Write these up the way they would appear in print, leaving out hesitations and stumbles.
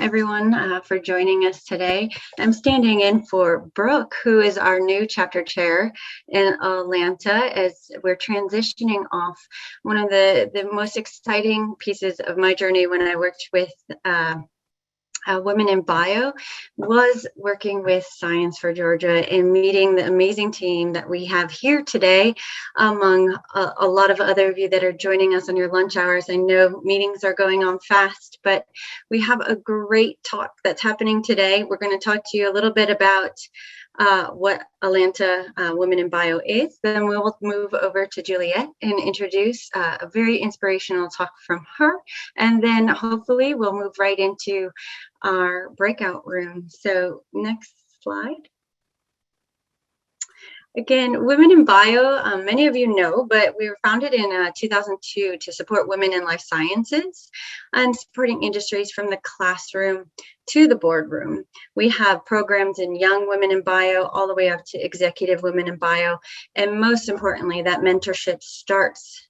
everyone for joining us today. I'm standing in for Brooke, who is our new chapter chair in Atlanta, as we're transitioning off one of the most exciting pieces of my journey when I worked with Women in Bio was working with Science for Georgia and meeting the amazing team that we have here today, among a lot of other of you that are joining us on your lunch hours. I know meetings are going on fast, but we have a great talk that's happening today. We're going to talk to you a little bit about what Atlanta Women in Bio is. Then we'll move over to Juliet and introduce a very inspirational talk from her. And then hopefully we'll move right into our breakout room. So next slide. Again, Women in Bio, many of you know, but we were founded in 2002 to support women in life sciences and supporting industries from the classroom to the boardroom. We have programs in young women in bio all the way up to executive women in bio. And most importantly, that mentorship starts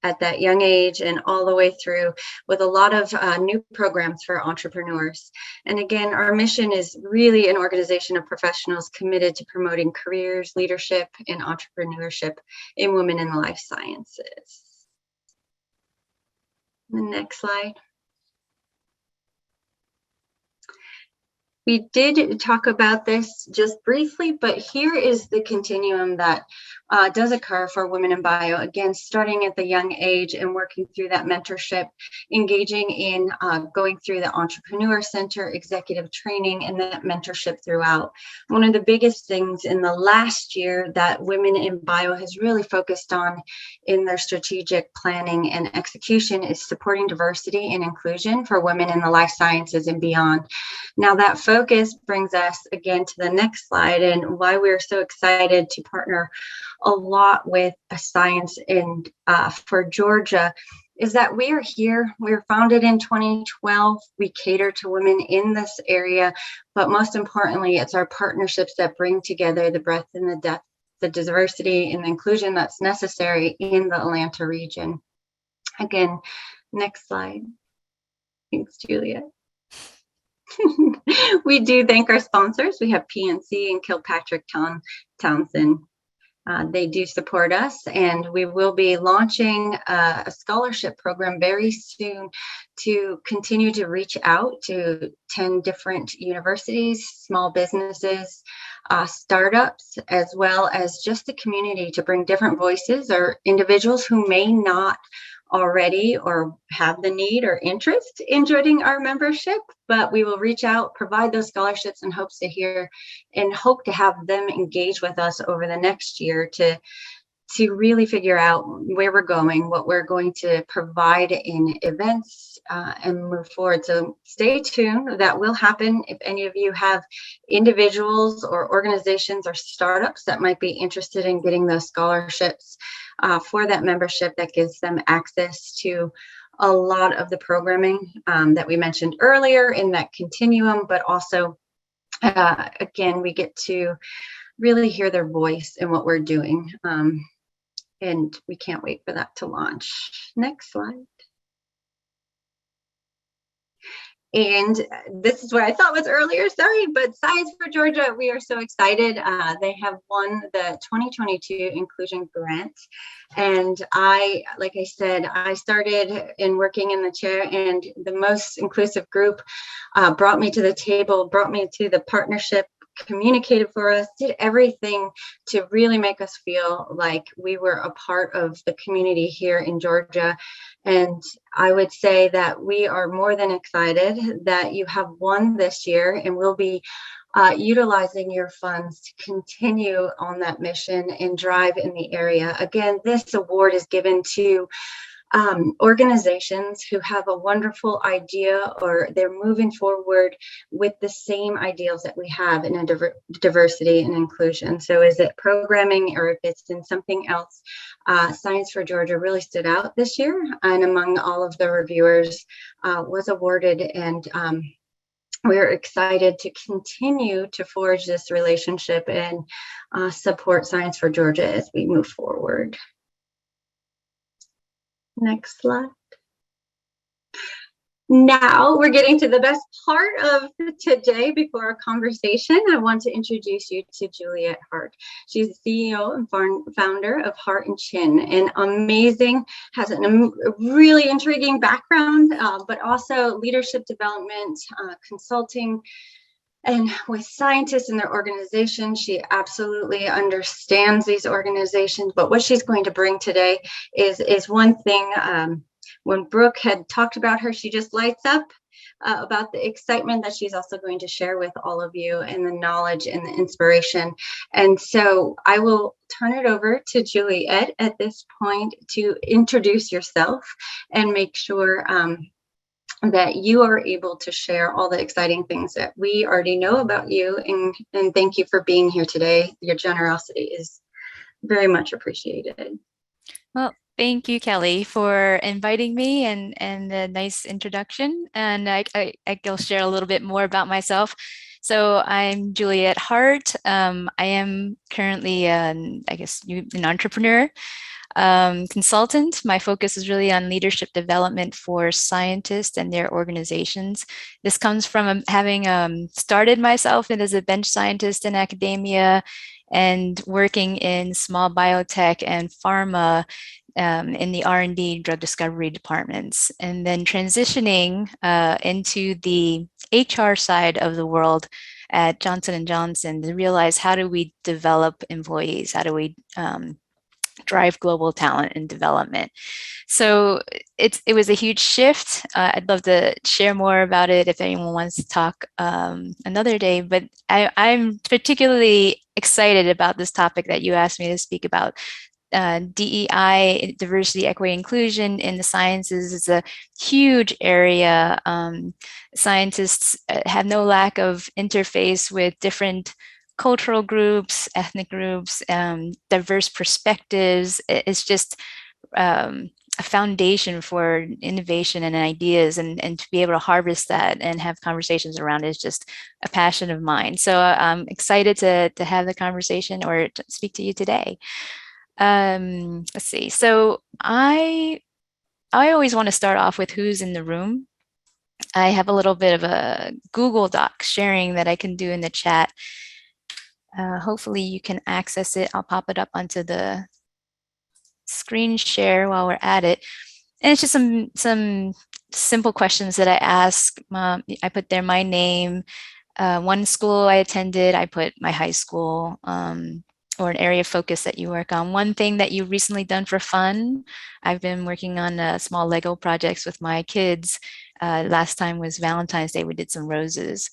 at that young age and all the way through with a lot of new programs for entrepreneurs. And again, our mission is really an organization of professionals committed to promoting careers, leadership, and entrepreneurship in women in the life sciences. The next slide. We did talk about this just briefly, but here is the continuum that does occur for Women in Bio. Again, starting at the young age and working through that mentorship, engaging in going through the Entrepreneur Center, executive training, and that mentorship throughout. One of the biggest things in the last year that Women in Bio has really focused on in their strategic planning and execution is supporting diversity and inclusion for women in the life sciences and beyond. Now that focus brings us again to the next slide and why we're so excited to partner a lot with Science for Georgia is that we are here. We were founded in 2012. We cater to women in this area, but most importantly, it's our partnerships that bring together the breadth and the depth, the diversity and the inclusion that's necessary in the Atlanta region. Again, next slide. Thanks, Juliet. We do thank our sponsors. We have PNC and Kilpatrick Townsend. They do support us, and we will be launching a scholarship program very soon to continue to reach out to 10 different universities, small businesses, startups, as well as just the community to bring different voices or individuals who may not already or have the need or interest in joining our membership, but we will reach out, provide those scholarships, and hope to have them engage with us over the next year to really figure out where we're going, what we're going to provide in events, and move forward. So stay tuned. That will happen. If any of you have individuals or organizations or startups that might be interested in getting those scholarships for that membership, that gives them access to a lot of the programming that we mentioned earlier in that continuum, but also, again, we get to really hear their voice in what we're doing. And we can't wait for that to launch. Next slide. And this is what I thought was earlier, sorry, but Science for Georgia, we are so excited. They have won the 2022 Inclusion Grant. And like I said, I started in working in the chair, and the most inclusive group brought me to the table, brought me to the partnership, communicated for us, did everything to really make us feel like we were a part of the community here in Georgia. And I would say that we are more than excited that you have won this year, and we'll be utilizing your funds to continue on that mission and drive in the area. Again, this award is given to organizations who have a wonderful idea, or they're moving forward with the same ideals that we have in a diversity and inclusion. So is it programming, or if it's in something else, Science for Georgia really stood out this year, and among all of the reviewers was awarded. And we're excited to continue to forge this relationship and support Science for Georgia as we move forward. Next slide. Now we're getting to the best part of today. Before our conversation, I want to introduce you to Juliet Hart. She's the CEO and founder of Hart Chin, and amazing, has a really intriguing background, but also leadership development, consulting, and with scientists in their organization. She absolutely understands these organizations, but what she's going to bring today is one thing. When Brooke had talked about her, she just lights up about the excitement that she's also going to share with all of you, and the knowledge and the inspiration. And so I will turn it over to Juliet at this point to introduce yourself and make sure that you are able to share all the exciting things that we already know about you. And thank you for being here today. Your generosity is very much appreciated. Well, thank you, Kelly, for inviting me and the nice introduction. And I'll share a little bit more about myself. So I'm Juliet Hart. I am currently, an entrepreneur, consultant. My focus is really on leadership development for scientists and their organizations. This comes from having started myself as a bench scientist in academia and working in small biotech and pharma in the R&D drug discovery departments, and then transitioning into the HR side of the world at Johnson & Johnson to realize, how do we develop employees? How do we drive global talent and development? So it was a huge shift. I'd love to share more about it if anyone wants to talk another day, but I'm particularly excited about this topic that you asked me to speak about. DEI, diversity, equity, inclusion in the sciences, is a huge area. Scientists have no lack of interface with different cultural groups, ethnic groups, diverse perspectives. It's just a foundation for innovation and ideas, and to be able to harvest that and have conversations around it is just a passion of mine. So I'm excited to have the conversation or to speak to you today. Let's see. So I always want to start off with who's in the room. I have a little bit of a Google Doc sharing that I can do in the chat. Hopefully you can access it. I'll pop it up onto the screen share while we're at it. And it's just some simple questions that I ask. I put there my name, one school I attended, I put my high school, or an area of focus that you work on. One thing that you've recently done for fun. I've been working on small Lego projects with my kids. Last time was Valentine's Day. We did some roses.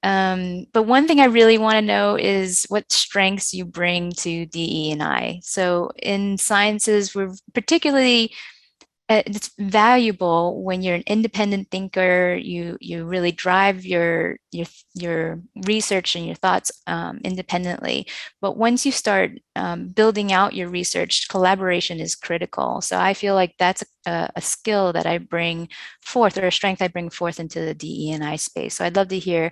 But one thing I really want to know is what strengths you bring to DE&I. So in sciences, we're particularly it's valuable when you're an independent thinker. You really drive your research and your thoughts independently. But once you start building out your research, collaboration is critical. So I feel like that's a skill that I bring forth, or a strength I bring forth into the DE&I space. So I'd love to hear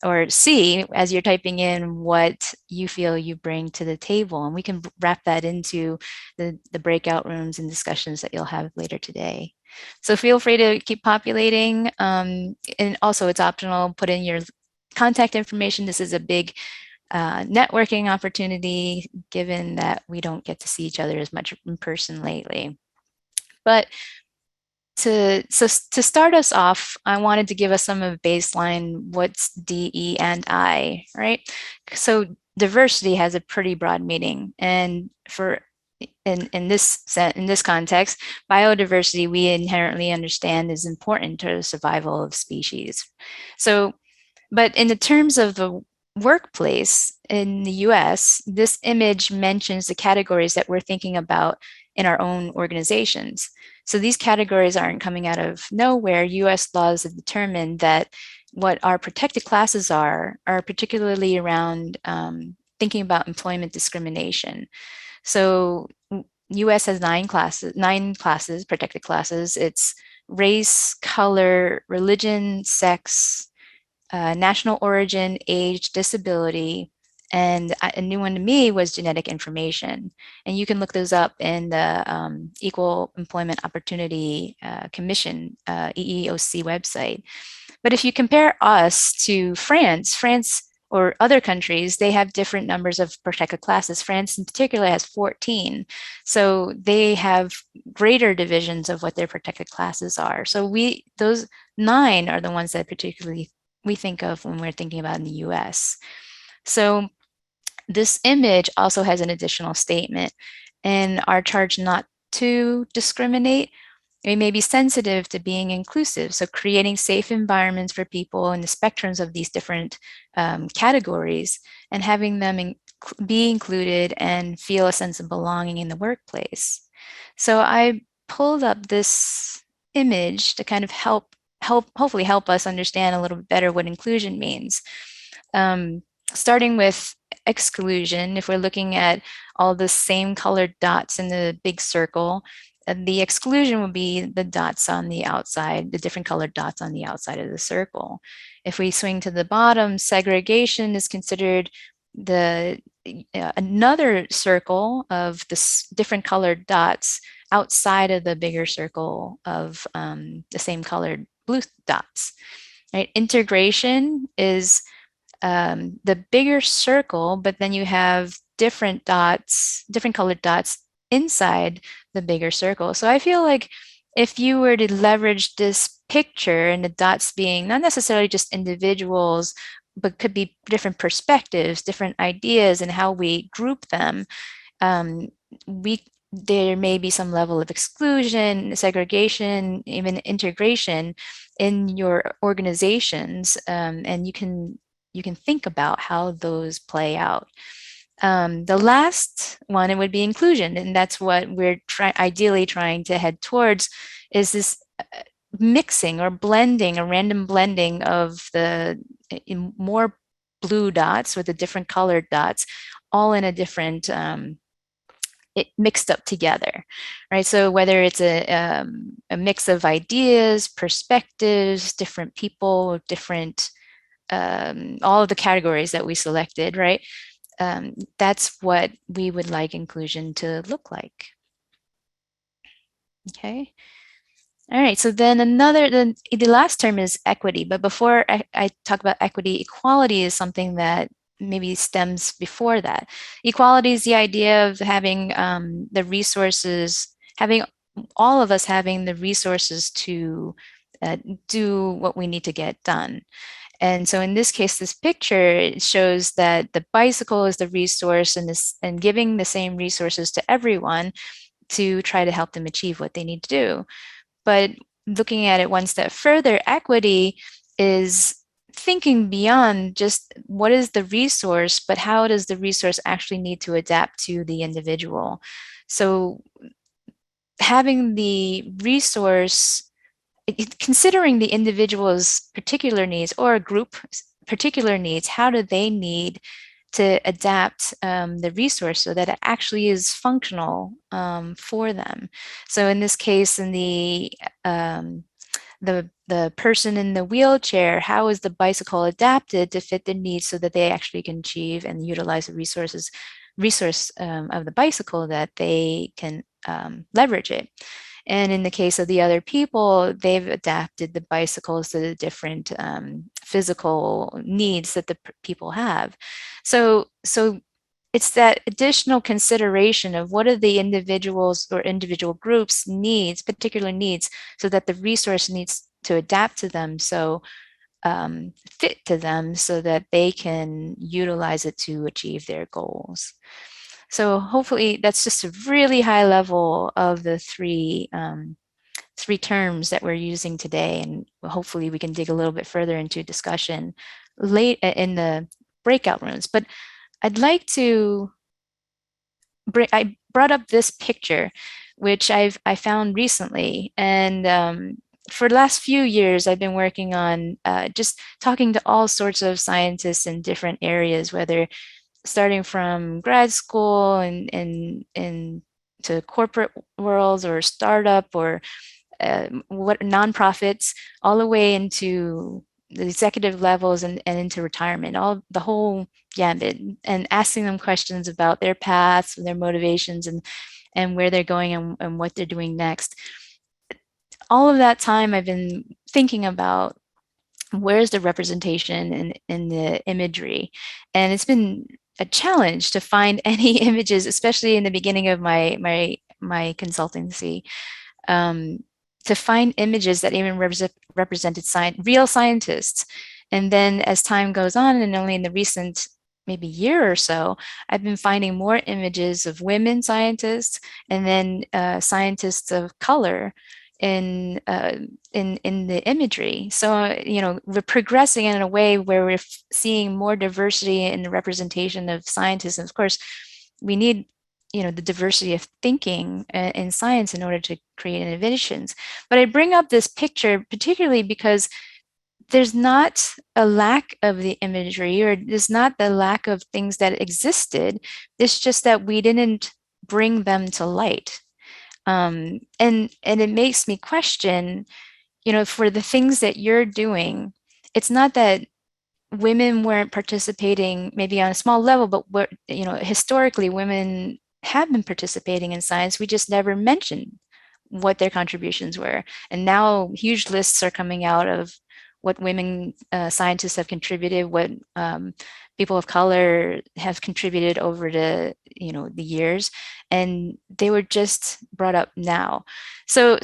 or see, as you're typing in, what you feel you bring to the table, and we can wrap that into the breakout rooms and discussions that you'll have later today. So feel free to keep populating, and also it's optional. Put in your contact information. This is a big networking opportunity, given that we don't get to see each other as much in person lately. But to start us off, I wanted to give us some of a baseline. What's DE&I, right? So diversity has a pretty broad meaning, and in this context, biodiversity we inherently understand is important to the survival of species. So, but in the terms of the workplace in the US, this image mentions the categories that we're thinking about in our own organizations. So these categories aren't coming out of nowhere. US laws have determined that what our protected classes are particularly around thinking about employment discrimination. So US has nine classes, protected classes. It's race, color, religion, sex, national origin, age, disability, And a new one to me was genetic information. And you can look those up in the Equal Employment Opportunity Commission, EEOC website. But if you compare us to France or other countries, they have different numbers of protected classes. France in particular has 14. So they have greater divisions of what their protected classes are. So those 9 are the ones that particularly we think of when we're thinking about in the US. So this image also has an additional statement and our charge not to discriminate. We may be sensitive to being inclusive, so creating safe environments for people in the spectrums of these different categories and having them be included and feel a sense of belonging in the workplace. So I pulled up this image to kind of hopefully help us understand a little bit better what inclusion means. Starting with exclusion, if we're looking at all the same colored dots in the big circle, the exclusion would be the dots on the outside, the different colored dots on the outside of the circle. If we swing to the bottom, segregation is considered another circle of the different colored dots outside of the bigger circle of the same colored blue dots. Right? Integration is the bigger circle, but then you have different dots, different colored dots inside the bigger circle. So I feel like if you were to leverage this picture and the dots being not necessarily just individuals, but could be different perspectives, different ideas, and how we group them, there may be some level of exclusion, segregation, even integration in your organizations, and you can think about how those play out. The last one, it would be inclusion, and that's what we're ideally trying to head towards, is this mixing or blending, a random blending of the more blue dots with the different colored dots, all in a different, mixed up together, right? So whether it's a mix of ideas, perspectives, different people, different, all of the categories that we selected, right? That's what we would like inclusion to look like. Okay. All right, so then the last term is equity, but before I talk about equity, equality is something that maybe stems before that. Equality is the idea of having the resources, having all of us having the resources to do what we need to get done. And so in this case, this picture, it shows that the bicycle is the resource and giving the same resources to everyone to try to help them achieve what they need to do. But looking at it one step further, equity is thinking beyond just what is the resource, but how does the resource actually need to adapt to the individual? So having the resource, considering the individual's particular needs or a group particular needs, how do they need to adapt the resource so that it actually is functional for them? So in this case, in the person in the wheelchair, how is the bicycle adapted to fit the needs so that they actually can achieve and utilize the resource of the bicycle, that they can leverage it? And in the case of the other people, they've adapted the bicycles to the different physical needs that the people have. So it's that additional consideration of what are the individuals or individual groups needs, particular needs, so that the resource needs to adapt to them, so fit to them, so that they can utilize it to achieve their goals. So hopefully that's just a really high level of the three terms that we're using today, and hopefully we can dig a little bit further into discussion late in the breakout rooms. But I'd like to I brought up this picture, which I found recently, and for the last few years, I've been working on just talking to all sorts of scientists in different areas, whether starting from grad school and to corporate worlds or startup or what nonprofits, all the way into the executive levels and into retirement, all the whole gambit, and asking them questions about their paths and their motivations and where they're going and what they're doing next. All of that time I've been thinking about where's the representation in the imagery, and it's been a challenge to find any images, especially in the beginning of my consultancy, to find images that even represented real scientists. And then as time goes on, and only in the recent maybe year or so, I've been finding more images of women scientists and then scientists of color in the imagery. So we're progressing in a way where we're seeing more diversity in the representation of scientists. And of course, we need the diversity of thinking in science in order to create innovations. But I bring up this picture particularly because there's not a lack of the imagery, or there's not the lack of things that existed. It's just that we didn't bring them to light. And it makes me question, for the things that you're doing, it's not that women weren't participating maybe on a small level, but historically women have been participating in science. We just never mentioned what their contributions were. And now huge lists are coming out of what women scientists have contributed, what people of color have contributed over the years, and they were just brought up now. So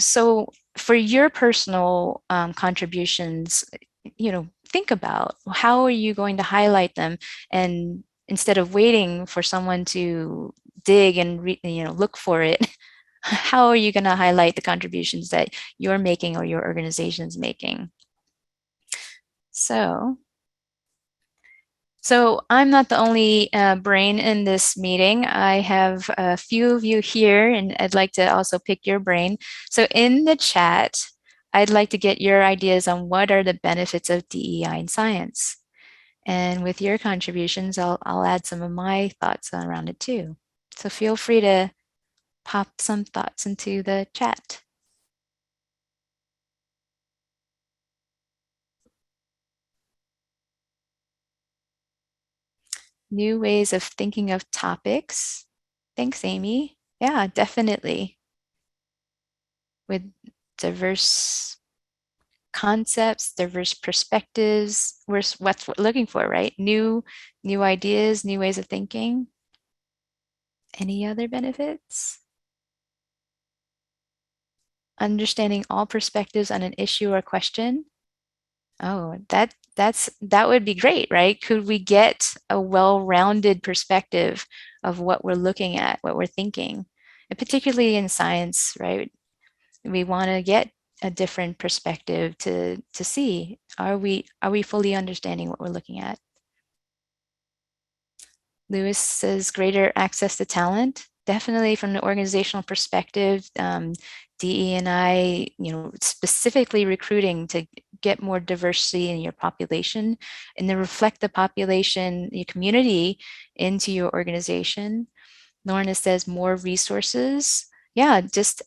for your personal contributions, think about how are you going to highlight them, and instead of waiting for someone to dig and look for it, how are you going to highlight the contributions that you're making or your organization's making? So I'm not the only brain in this meeting. I have a few of you here, and I'd like to also pick your brain. So in the chat, I'd like to get your ideas on what are the benefits of DEI in science. And with your contributions, I'll add some of my thoughts around it too. So feel free to pop some thoughts into the chat. New ways of thinking of topics. Thanks, Amy. Yeah, definitely. With diverse concepts, diverse perspectives, what's we're looking for, right? New ideas, new ways of thinking. Any other benefits? Understanding all perspectives on an issue or question. Oh, that would be great, right? Could we get a well-rounded perspective of what we're looking at, what we're thinking, and particularly in science, right? We want to get a different perspective to see, are we fully understanding what we're looking at? Lewis says greater access to talent. Definitely from the organizational perspective, DE&I, specifically recruiting to get more diversity in your population and then reflect the population, your community into your organization. Lorna says more resources. Yeah, just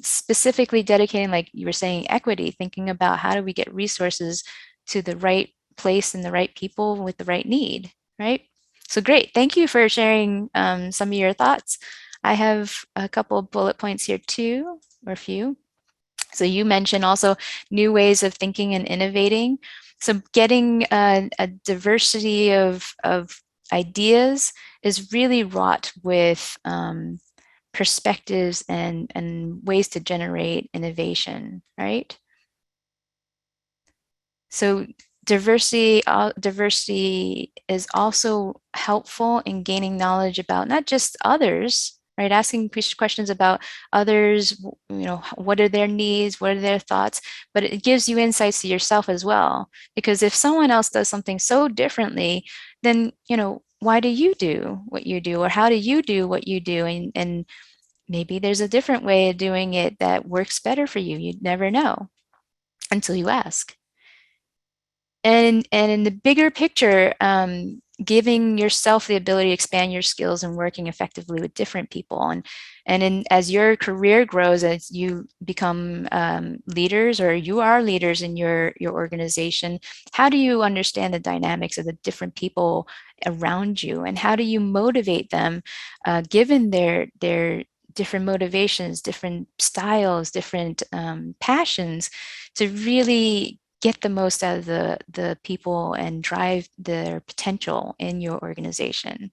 specifically dedicating, like you were saying, equity, thinking about how do we get resources to the right place and the right people with the right need, right? So great, thank you for sharing some of your thoughts. I have a couple of bullet points here too, or a few. So you mentioned also new ways of thinking and innovating. So getting a diversity of ideas is really wrought with perspectives and ways to generate innovation, right? So diversity is also helpful in gaining knowledge about not just others, right? Asking questions about others, what are their needs, what are their thoughts, but it gives you insights to yourself as well. Because if someone else does something so differently, then, why do you do what you do? Or how do you do what you do? And maybe there's a different way of doing it that works better for you. You'd never know until you ask. And in the bigger picture, giving yourself the ability to expand your skills and working effectively with different people. And as your career grows, as you become leaders, or you are leaders in your organization, how do you understand the dynamics of the different people around you, and how do you motivate them, given their different motivations, different styles, different passions, to really get the most out of the people and drive their potential in your organization.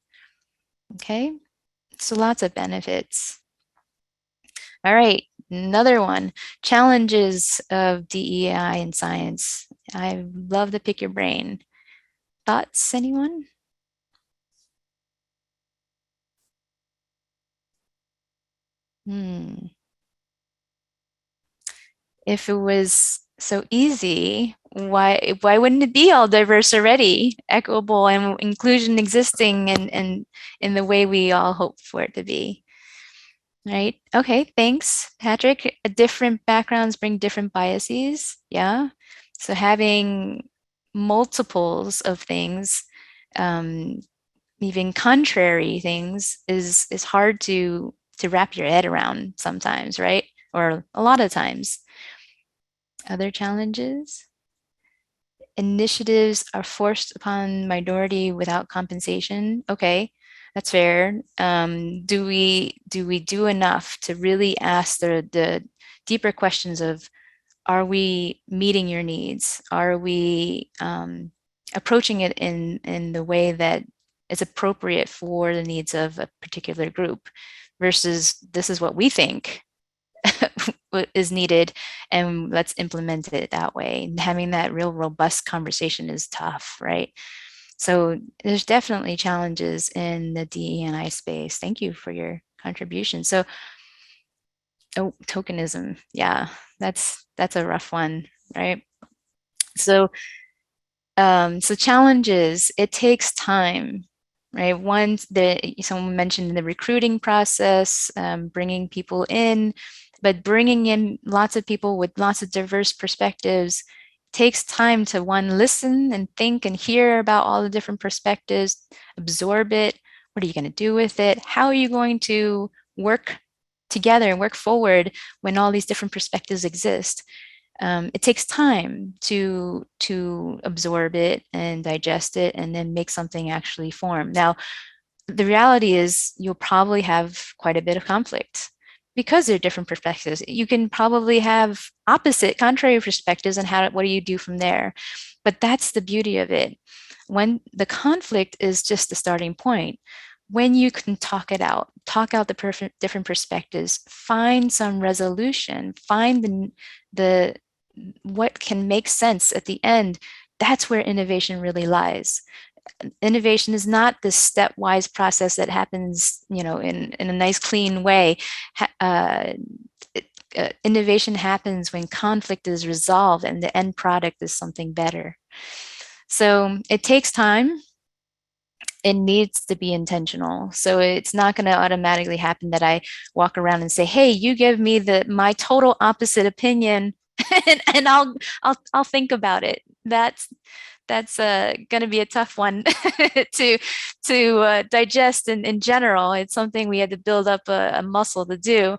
Okay, so lots of benefits. All right, another one, challenges of DEI in science. I love to pick your brain. Thoughts, anyone? If it was so easy, why wouldn't it be all diverse already, equitable, and inclusion existing and in the way we all hope for it to be? Right. Okay, thanks, Patrick. Different backgrounds bring different biases. Yeah. So having multiples of things, um, even contrary things, is hard to wrap your head around sometimes, right? Or a lot of times. Other challenges? Initiatives are forced upon minority without compensation. Okay, that's fair. Do we do enough to really ask the deeper questions of, are we meeting your needs? Are we approaching it in the way that is appropriate for the needs of a particular group, versus this is what we think is needed and let's implement it that way. And having that real robust conversation is tough, right? So there's definitely challenges in the DE&I space. Thank you for your contribution. So, oh, tokenism, yeah, that's a rough one, right? So so challenges, it takes time, right? Someone mentioned the recruiting process, bringing people in, but bringing in lots of people with lots of diverse perspectives takes time to, one, listen and think and hear about all the different perspectives, absorb it. What are you going to do with it? How are you going to work together and work forward when all these different perspectives exist? It takes time to absorb it and digest it and then make something actually form. Now, the reality is you'll probably have quite a bit of conflict because they're different perspectives. You can probably have opposite, contrary perspectives, and what do you do from there? But that's the beauty of it. When the conflict is just the starting point, when you can talk out the different perspectives, find some resolution, find the what can make sense at the end, that's where innovation really lies. Innovation is not this stepwise process that happens, in a nice, clean way. Innovation happens when conflict is resolved and the end product is something better. So it takes time. It needs to be intentional. So it's not going to automatically happen that I walk around and say, "Hey, you give me my total opposite opinion, and I'll think about it." That's going to be a tough one to digest in general. It's something we had to build up a muscle to do,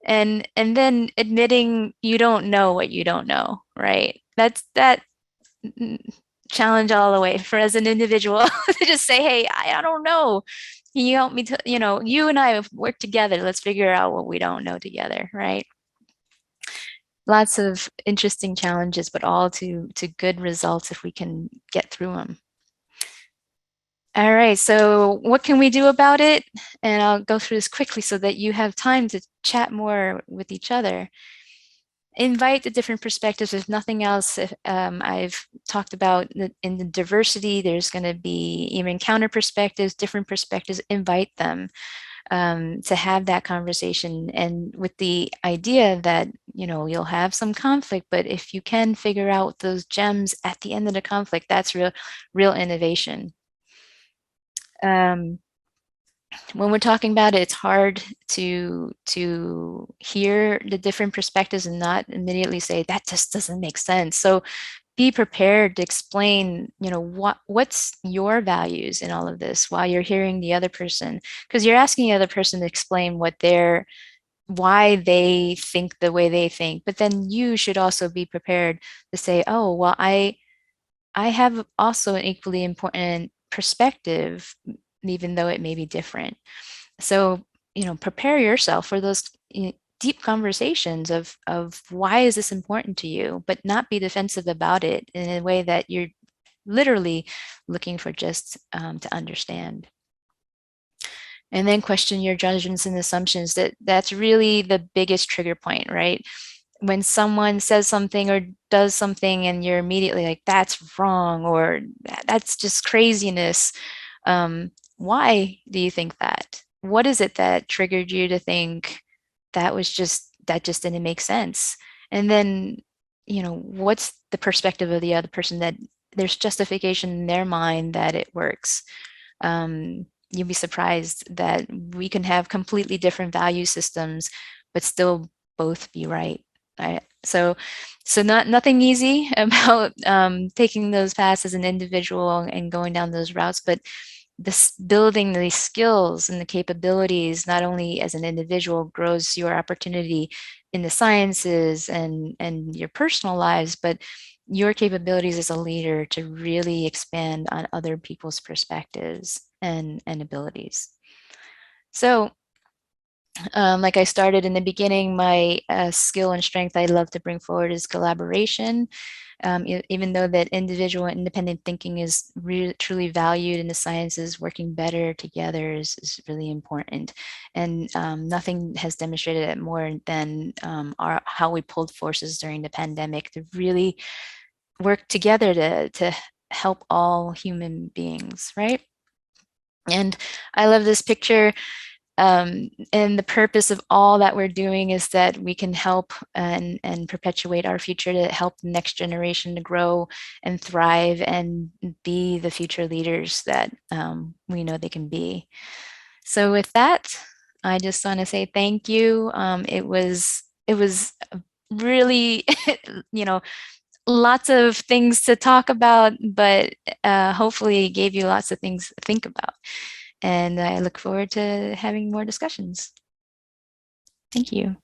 and then admitting you don't know what you don't know, right? That's that challenge all the way for as an individual to just say, "Hey, I don't know. Can you help me to, you and I have worked together. Let's figure out what we don't know together," right? Lots of interesting challenges, but all to good results if we can get through them. All right, so what can we do about it? And I'll go through this quickly so that you have time to chat more with each other. Invite the different perspectives. If nothing else, I've talked about in the diversity, there's going to be even counter perspectives, different perspectives. Invite them to have that conversation, and with the idea that you'll have some conflict, but if you can figure out those gems at the end of the conflict, that's real innovation. When we're talking about it, it's hard to hear the different perspectives and not immediately say that just doesn't make sense. So be prepared to explain, what's your values in all of this while you're hearing the other person, because you're asking the other person to explain why they think the way they think. But then you should also be prepared to say, oh, well, I have also an equally important perspective, even though it may be different. So, prepare yourself for those deep conversations of why is this important to you, but not be defensive about it in a way that you're literally looking for just to understand. And then question your judgments and assumptions. That's really the biggest trigger point, right? When someone says something or does something and you're immediately like, that's wrong, or that's just craziness. Why do you think that? What is it that triggered you to think that just didn't make sense? And then, what's the perspective of the other person, that there's justification in their mind that it works? You'll be surprised that we can have completely different value systems, but still both be right. So nothing easy about taking those paths as an individual and going down those routes, but this building these skills and the capabilities, not only as an individual, grows your opportunity in the sciences and your personal lives, but your capabilities as a leader to really expand on other people's perspectives and abilities. So like I started in the beginning, my skill and strength I love to bring forward is collaboration. Even though that individual independent thinking is truly valued in the sciences, working better together is really important. And nothing has demonstrated it more than how we pulled forces during the pandemic to really work together to help all human beings, right? And I love this picture. And the purpose of all that we're doing is that we can help and perpetuate our future, to help the next generation to grow and thrive and be the future leaders that we know they can be. So with that, I just want to say thank you. It was really, lots of things to talk about, but hopefully gave you lots of things to think about. And I look forward to having more discussions. Thank you.